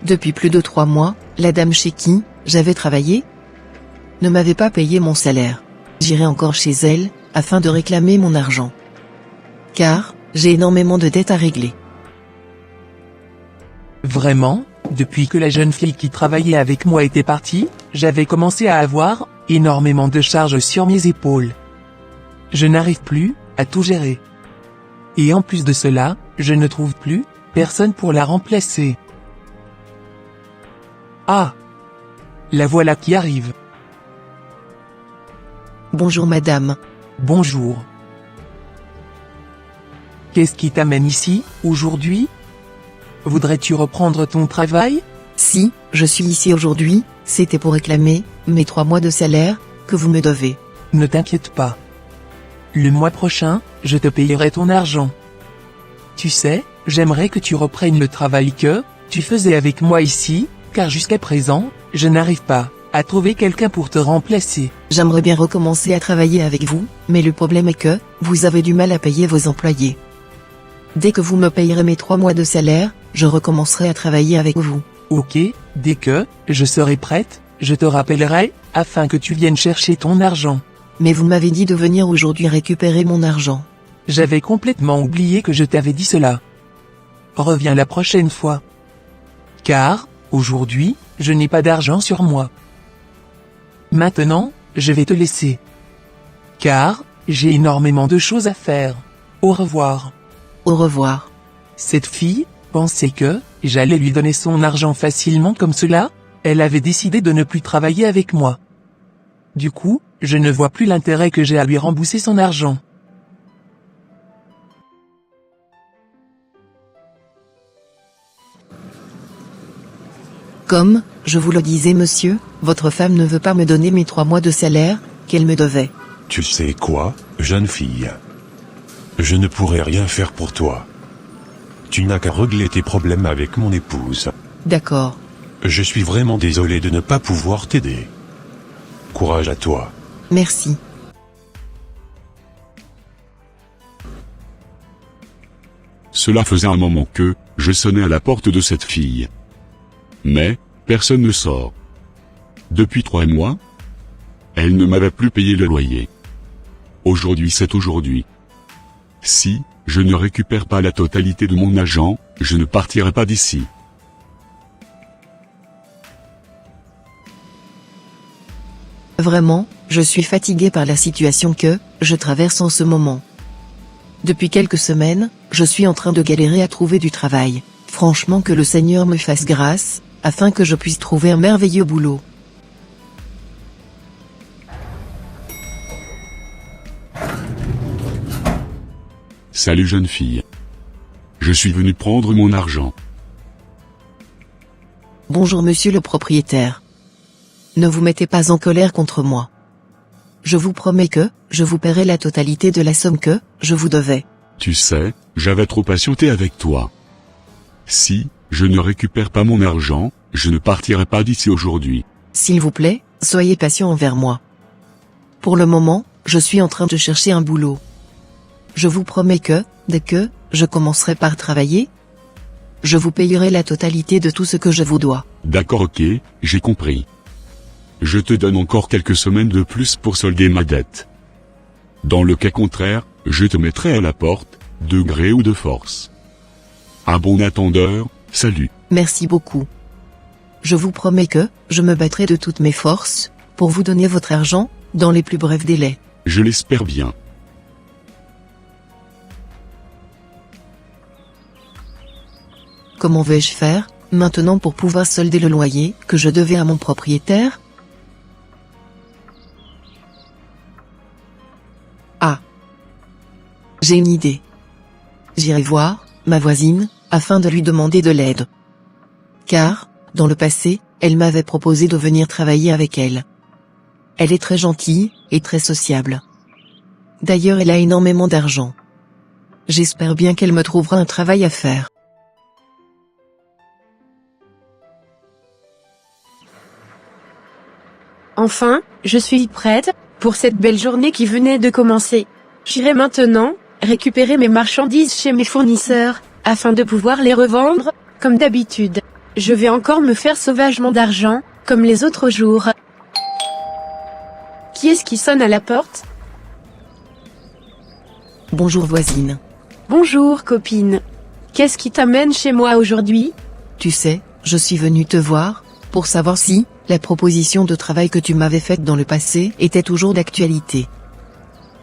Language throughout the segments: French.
Depuis plus de 3 mois, la dame chez qui j'avais travaillé ne m'avait pas payé mon salaire. J'irai encore chez elle, afin de réclamer mon argent. Car, j'ai énormément de dettes à régler. Vraiment, depuis que la jeune fille qui travaillait avec moi était partie, j'avais commencé à avoir énormément de charges sur mes épaules. Je n'arrive plus à tout gérer. Et en plus de cela, je ne trouve plus personne pour la remplacer. Ah! La voilà qui arrive. Bonjour madame. Bonjour. Qu'est-ce qui t'amène ici, aujourd'hui? Voudrais-tu reprendre ton travail? Si, je suis ici aujourd'hui, c'était pour réclamer mes 3 mois de salaire que vous me devez. Ne t'inquiète pas. Le mois prochain, je te payerai ton argent. Tu sais, j'aimerais que tu reprennes le travail que tu faisais avec moi ici, car jusqu'à présent, je n'arrive pas à trouver quelqu'un pour te remplacer. J'aimerais bien recommencer à travailler avec vous, mais le problème est que vous avez du mal à payer vos employés. Dès que vous me payerez mes 3 mois de salaire, je recommencerai à travailler avec vous. Ok, dès que je serai prête, je te rappellerai, afin que tu viennes chercher ton argent. Mais vous m'avez dit de venir aujourd'hui récupérer mon argent. J'avais complètement oublié que je t'avais dit cela. Reviens la prochaine fois. Car, aujourd'hui, je n'ai pas d'argent sur moi. Maintenant, je vais te laisser. Car, j'ai énormément de choses à faire. Au revoir. Au revoir. Cette fille pensait que j'allais lui donner son argent facilement comme cela. Elle avait décidé de ne plus travailler avec moi. Du coup, je ne vois plus l'intérêt que j'ai à lui rembourser son argent. Comme, je vous le disais monsieur, votre femme ne veut pas me donner mes 3 mois de salaire qu'elle me devait. Tu sais quoi, jeune fille? Je ne pourrai rien faire pour toi. Tu n'as qu'à régler tes problèmes avec mon épouse. D'accord. Je suis vraiment désolé de ne pas pouvoir t'aider. Courage à toi. Merci. Cela faisait un moment que je sonnais à la porte de cette fille. Mais, personne ne sort. Depuis 3 mois, elle ne m'avait plus payé le loyer. Aujourd'hui c'est aujourd'hui. Si je ne récupère pas la totalité de mon argent, je ne partirai pas d'ici. Vraiment, je suis fatigué par la situation que je traverse en ce moment. Depuis quelques semaines, je suis en train de galérer à trouver du travail. Franchement que le Seigneur me fasse grâce, afin que je puisse trouver un merveilleux boulot. Salut jeune fille. Je suis venu prendre mon argent. Bonjour monsieur le propriétaire. Ne vous mettez pas en colère contre moi. Je vous promets que je vous paierai la totalité de la somme que je vous devais. Tu sais, j'avais trop patienté avec toi. Si je ne récupère pas mon argent, je ne partirai pas d'ici aujourd'hui. S'il vous plaît, soyez patient envers moi. Pour le moment, je suis en train de chercher un boulot. Je vous promets que, dès que je commencerai par travailler, je vous payerai la totalité de tout ce que je vous dois. D'accord, ok, j'ai compris. Je te donne encore quelques semaines de plus pour solder ma dette. Dans le cas contraire, je te mettrai à la porte, de gré ou de force. Un bon attendeur, salut. Merci beaucoup. Je vous promets que je me battrai de toutes mes forces pour vous donner votre argent dans les plus brefs délais. Je l'espère bien. Comment vais-je faire maintenant pour pouvoir solder le loyer que je devais à mon propriétaire? Ah. J'ai une idée. J'irai voir ma voisine afin de lui demander de l'aide. Car, dans le passé, elle m'avait proposé de venir travailler avec elle. Elle est très gentille et très sociable. D'ailleurs, elle a énormément d'argent. J'espère bien qu'elle me trouvera un travail à faire. Enfin, je suis prête pour cette belle journée qui venait de commencer. J'irai maintenant récupérer mes marchandises chez mes fournisseurs, afin de pouvoir les revendre, comme d'habitude. Je vais encore me faire sauvagement d'argent, comme les autres jours. Qui est-ce qui sonne à la porte? Bonjour voisine. Bonjour copine. Qu'est-ce qui t'amène chez moi aujourd'hui? Tu sais, je suis venue te voir, pour savoir si, la proposition de travail que tu m'avais faite dans le passé était toujours d'actualité.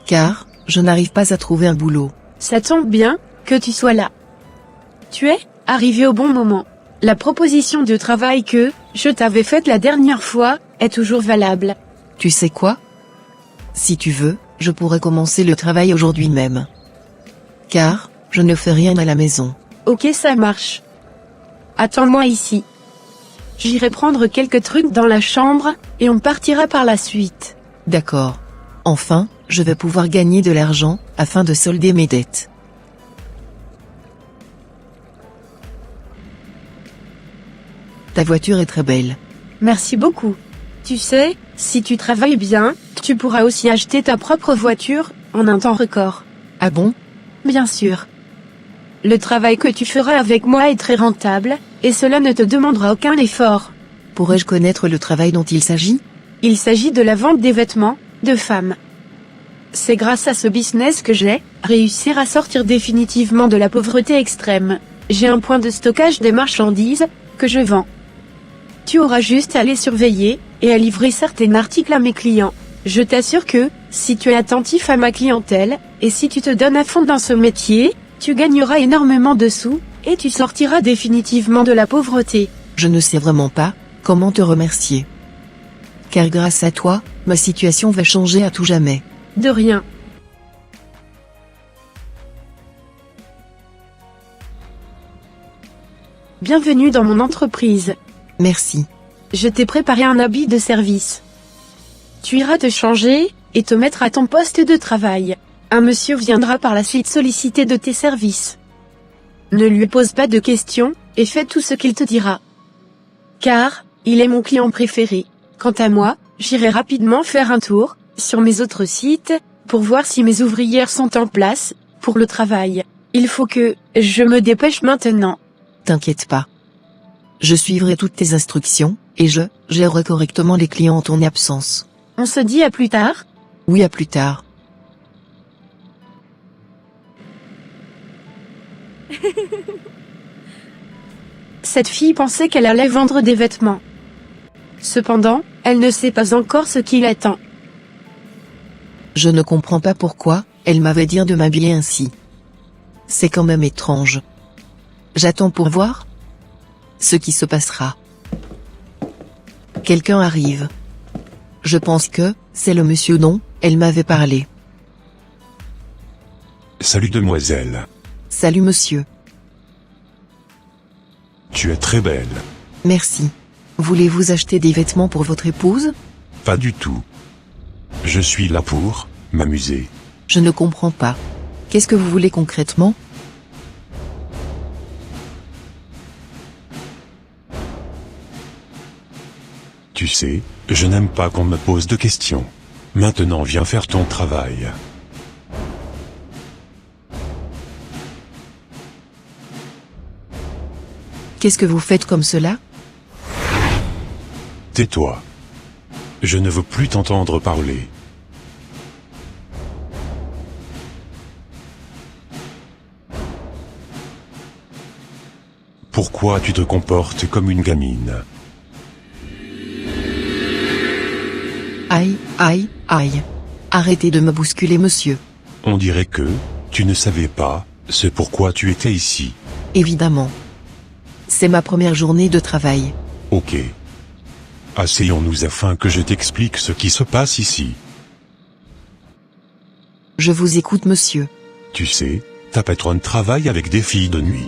Car, je n'arrive pas à trouver un boulot. Ça tombe bien, que tu sois là. Tu es arrivé au bon moment. La proposition de travail que je t'avais faite la dernière fois est toujours valable. Tu sais quoi? Si tu veux, je pourrais commencer le travail aujourd'hui même. Car, je ne fais rien à la maison. Ok, ça marche. Attends-moi ici. J'irai prendre quelques trucs dans la chambre, et on partira par la suite. D'accord. Enfin, je vais pouvoir gagner de l'argent, afin de solder mes dettes. Ta voiture est très belle. Merci beaucoup. Tu sais, si tu travailles bien, tu pourras aussi acheter ta propre voiture, en un temps record. Ah bon? Bien sûr. Le travail que tu feras avec moi est très rentable, et cela ne te demandera aucun effort. Pourrais-je connaître le travail dont il s'agit? Il s'agit de la vente des vêtements, de femmes. C'est grâce à ce business que j'ai réussi à sortir définitivement de la pauvreté extrême. J'ai un point de stockage des marchandises, que je vends. Tu auras juste à les surveiller, et à livrer certains articles à mes clients. Je t'assure que, si tu es attentif à ma clientèle, et si tu te donnes à fond dans ce métier, tu gagneras énormément de sous, et tu sortiras définitivement de la pauvreté. Je ne sais vraiment pas comment te remercier. Car grâce à toi, ma situation va changer à tout jamais. De rien. Bienvenue dans mon entreprise. Merci. Je t'ai préparé un habit de service. Tu iras te changer, et te mettre à ton poste de travail. Un monsieur viendra par la suite solliciter de tes services. Ne lui pose pas de questions, et fais tout ce qu'il te dira. Car, il est mon client préféré. Quant à moi, j'irai rapidement faire un tour, sur mes autres sites, pour voir si mes ouvrières sont en place, pour le travail. Il faut que, je me dépêche maintenant. T'inquiète pas. Je suivrai toutes tes instructions, et je gérerai correctement les clients en ton absence. On se dit à plus tard? Oui, à plus tard. Cette fille pensait qu'elle allait vendre des vêtements. Cependant, elle ne sait pas encore ce qui l'attend. Je ne comprends pas pourquoi elle m'avait dit de m'habiller ainsi. C'est quand même étrange. J'attends pour voir ce qui se passera. Quelqu'un arrive. Je pense que c'est le monsieur dont elle m'avait parlé. Salut demoiselle. Salut monsieur. Tu es très belle. Merci. Voulez-vous acheter des vêtements pour votre épouse? Pas du tout. Je suis là pour m'amuser. Je ne comprends pas. Qu'est-ce que vous voulez concrètement? Tu sais, je n'aime pas qu'on me pose de questions. Maintenant viens faire ton travail. Qu'est-ce que vous faites comme cela? Tais-toi. Je ne veux plus t'entendre parler. Pourquoi tu te comportes comme une gamine? Aïe, aïe, aïe. Arrêtez de me bousculer, monsieur. On dirait que tu ne savais pas ce pourquoi tu étais ici. Évidemment. C'est ma première journée de travail. Ok. Asseyons-nous afin que je t'explique ce qui se passe ici. Je vous écoute, monsieur. Tu sais, ta patronne travaille avec des filles de nuit.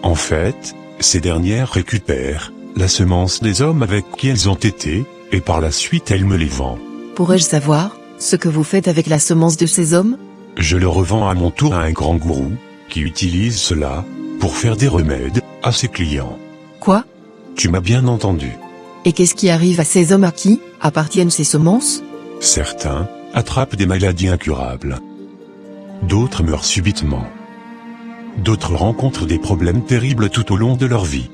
En fait, ces dernières récupèrent la semence des hommes avec qui elles ont été, et par la suite elles me les vendent. Pourrais-je savoir ce que vous faites avec la semence de ces hommes? Je le revends à mon tour à un grand gourou, qui utilise cela pour faire des remèdes à ses clients. Quoi? Tu m'as bien entendu. Et qu'est-ce qui arrive à ces hommes à qui appartiennent ces semences? Certains attrapent des maladies incurables. D'autres meurent subitement. D'autres rencontrent des problèmes terribles tout au long de leur vie.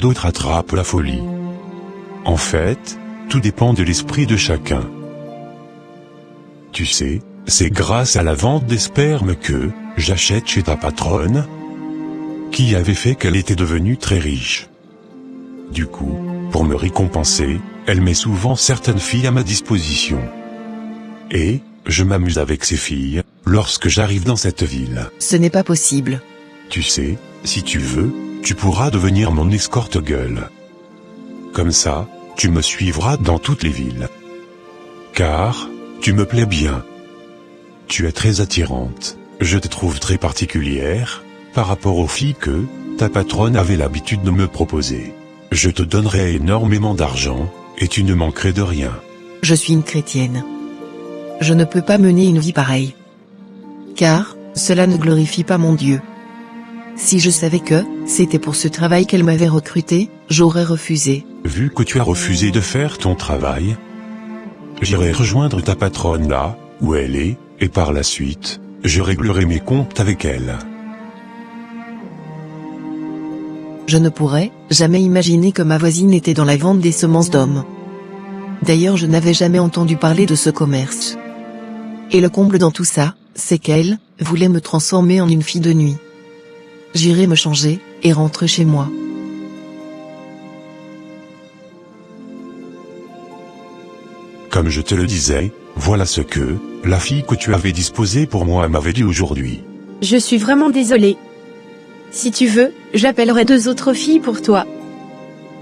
d'autres attrapent la folie. En fait, tout dépend de l'esprit de chacun. Tu sais, c'est grâce à la vente des spermes que j'achète chez ta patronne, qui avait fait qu'elle était devenue très riche. Du coup, pour me récompenser, elle met souvent certaines filles à ma disposition. Et je m'amuse avec ces filles lorsque j'arrive dans cette ville. Ce n'est pas possible. Tu sais, si tu veux, tu pourras devenir mon escorte girl. Comme ça, tu me suivras dans toutes les villes. Car, tu me plais bien. Tu es très attirante. Je te trouve très particulière, par rapport aux filles que ta patronne avait l'habitude de me proposer. Je te donnerai énormément d'argent, et tu ne manquerais de rien. Je suis une chrétienne. Je ne peux pas mener une vie pareille. Car, cela ne glorifie pas mon Dieu. Si je savais que c'était pour ce travail qu'elle m'avait recruté, j'aurais refusé. Vu que tu as refusé de faire ton travail, j'irai rejoindre ta patronne là, où elle est, et par la suite, je réglerai mes comptes avec elle. Je ne pourrais jamais imaginer que ma voisine était dans la vente des semences d'hommes. D'ailleurs, je n'avais jamais entendu parler de ce commerce. Et le comble dans tout ça, c'est qu'elle voulait me transformer en une fille de nuit. J'irai me changer et rentrer chez moi. Comme je te le disais, voilà ce que la fille que tu avais disposée pour moi m'avait dit aujourd'hui. Je suis vraiment désolée. Si tu veux, j'appellerai 2 autres filles pour toi.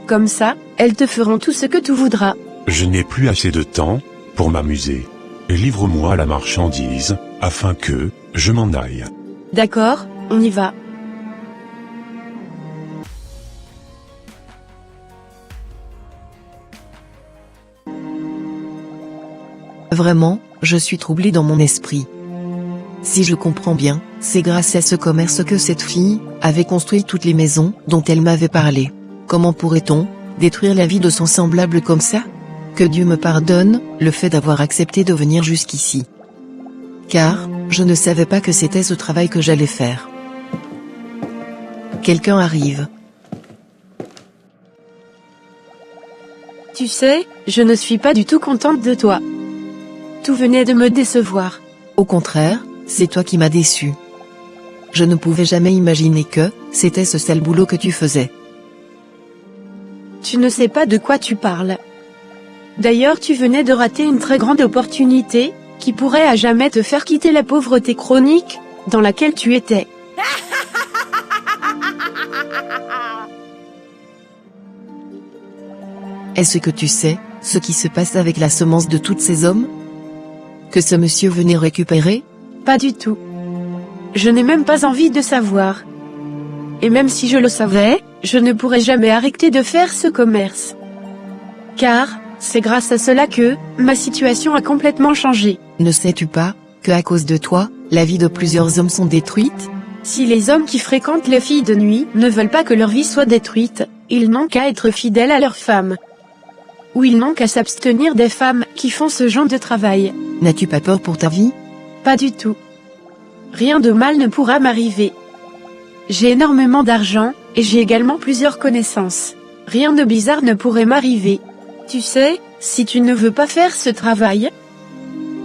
Comme ça, elles te feront tout ce que tu voudras. Je n'ai plus assez de temps pour m'amuser. Livre-moi la marchandise, afin que je m'en aille. D'accord, on y va. Vraiment, je suis troublée dans mon esprit. Si je comprends bien, c'est grâce à ce commerce que cette fille avait construit toutes les maisons dont elle m'avait parlé. Comment pourrait-on détruire la vie de son semblable comme ça? Que Dieu me pardonne le fait d'avoir accepté de venir jusqu'ici. Car, je ne savais pas que c'était ce travail que j'allais faire. Quelqu'un arrive. Tu sais, je ne suis pas du tout contente de toi. Tout venait de me décevoir. Au contraire, c'est toi qui m'as déçu. Je ne pouvais jamais imaginer que c'était ce sale boulot que tu faisais. Tu ne sais pas de quoi tu parles. D'ailleurs, tu venais de rater une très grande opportunité, qui pourrait à jamais te faire quitter la pauvreté chronique, dans laquelle tu étais. Est-ce que tu sais ce qui se passe avec la semence de tous ces hommes? Que ce monsieur venait récupérer? Pas du tout. Je n'ai même pas envie de savoir. Et même si je le savais, je ne pourrais jamais arrêter de faire ce commerce. Car, c'est grâce à cela que ma situation a complètement changé. Ne sais-tu pas que à cause de toi, la vie de plusieurs hommes sont détruites? Si les hommes qui fréquentent les filles de nuit ne veulent pas que leur vie soit détruite, ils n'ont qu'à être fidèles à leurs femmes. Ou ils n'ont qu'à s'abstenir des femmes qui font ce genre de travail. N'as-tu pas peur pour ta vie? Pas du tout. Rien de mal ne pourra m'arriver. J'ai énormément d'argent, et j'ai également plusieurs connaissances. Rien de bizarre ne pourrait m'arriver. Tu sais, si tu ne veux pas faire ce travail,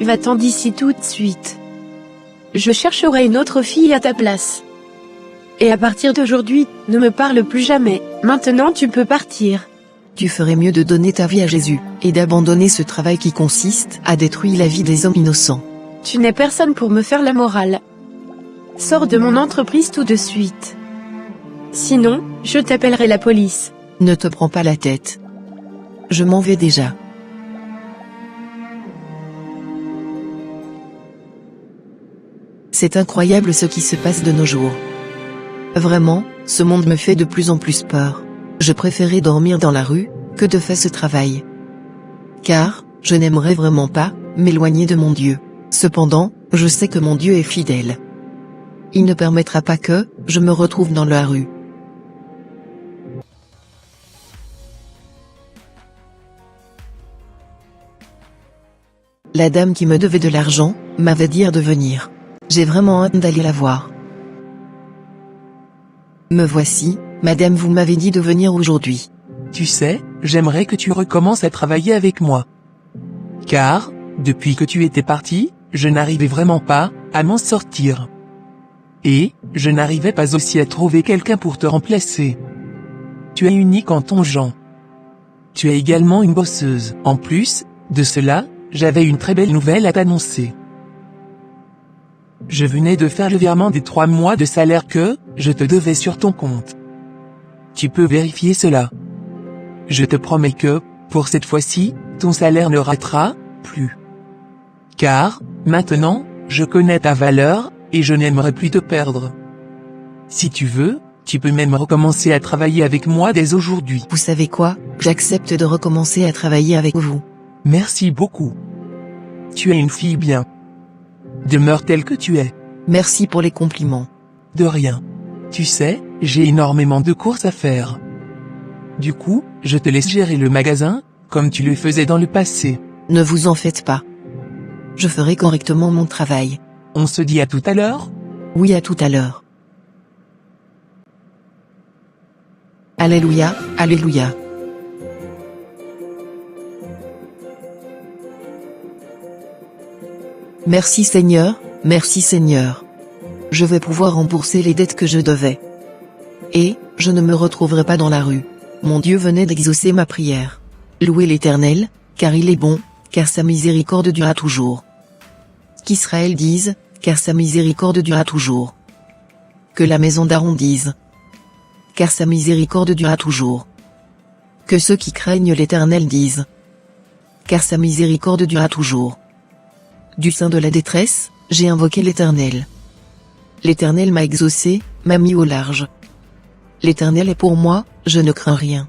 va-t'en d'ici tout de suite. Je chercherai une autre fille à ta place. Et à partir d'aujourd'hui, ne me parle plus jamais. Maintenant tu peux partir. Tu ferais mieux de donner ta vie à Jésus, et d'abandonner ce travail qui consiste à détruire la vie des hommes innocents. Tu n'es personne pour me faire la morale. Sors de mon entreprise tout de suite. Sinon, je t'appellerai la police. Ne te prends pas la tête. Je m'en vais déjà. C'est incroyable ce qui se passe de nos jours. Vraiment, ce monde me fait de plus en plus peur. Je préférais dormir dans la rue que de faire ce travail. Car, je n'aimerais vraiment pas m'éloigner de mon Dieu. Cependant, je sais que mon Dieu est fidèle. Il ne permettra pas que je me retrouve dans la rue. La dame qui me devait de l'argent m'avait dit de venir. J'ai vraiment hâte d'aller la voir. Me voici, Madame, vous m'avez dit de venir aujourd'hui. Tu sais, j'aimerais que tu recommences à travailler avec moi. Car, depuis que tu étais parti, je n'arrivais vraiment pas à m'en sortir. Et, je n'arrivais pas aussi à trouver quelqu'un pour te remplacer. Tu es unique en ton genre. Tu es également une bosseuse. En plus de cela, j'avais une très belle nouvelle à t'annoncer. Je venais de faire le virement des 3 mois de salaire que je te devais sur ton compte. Tu peux vérifier cela. Je te promets que, pour cette fois-ci, ton salaire ne ratera plus. Car, maintenant, je connais ta valeur, et je n'aimerais plus te perdre. Si tu veux, tu peux même recommencer à travailler avec moi dès aujourd'hui. Vous savez quoi? J'accepte de recommencer à travailler avec vous. Merci beaucoup. Tu es une fille bien. Demeure telle que tu es. Merci pour les compliments. De rien. Tu sais, j'ai énormément de courses à faire. Du coup, je te laisse gérer le magasin, comme tu le faisais dans le passé. Ne vous en faites pas. Je ferai correctement mon travail. On se dit à tout à l'heure? Oui, à tout à l'heure. Alléluia, alléluia. Merci Seigneur, merci Seigneur. Je vais pouvoir rembourser les dettes que je devais. Et, je ne me retrouverai pas dans la rue. Mon Dieu venait d'exaucer ma prière. Louez l'Éternel, car il est bon, car sa miséricorde durera toujours. Qu'Israël dise, car sa miséricorde durera toujours. Que la maison d'Aaron dise, car sa miséricorde durera toujours. Que ceux qui craignent l'Éternel disent, car sa miséricorde durera toujours. Du sein de la détresse, j'ai invoqué l'Éternel. L'Éternel m'a exaucé, m'a mis au large. L'Éternel est pour moi, je ne crains rien.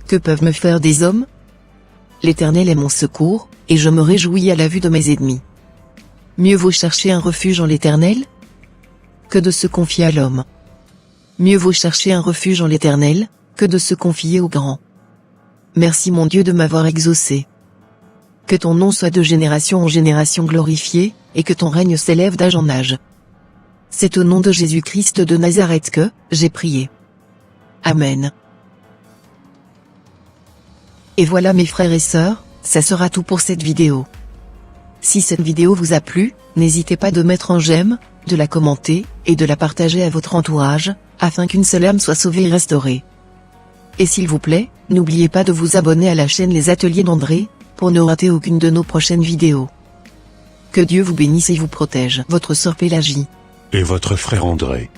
Que peuvent me faire des hommes? L'Éternel est mon secours, et je me réjouis à la vue de mes ennemis. Mieux vaut chercher un refuge en l'Éternel que de se confier à l'homme. Mieux vaut chercher un refuge en l'Éternel que de se confier au grand. Merci mon Dieu de m'avoir exaucé. Que ton nom soit de génération en génération glorifié, et que ton règne s'élève d'âge en âge. C'est au nom de Jésus-Christ de Nazareth que j'ai prié. Amen. Et voilà mes frères et sœurs, ça sera tout pour cette vidéo. Si cette vidéo vous a plu, n'hésitez pas de mettre un j'aime, de la commenter, et de la partager à votre entourage, afin qu'une seule âme soit sauvée et restaurée. Et s'il vous plaît, n'oubliez pas de vous abonner à la chaîne Les Ateliers d'André, pour ne rater aucune de nos prochaines vidéos. Que Dieu vous bénisse et vous protège. Votre sœur Pélagie. Et votre frère André.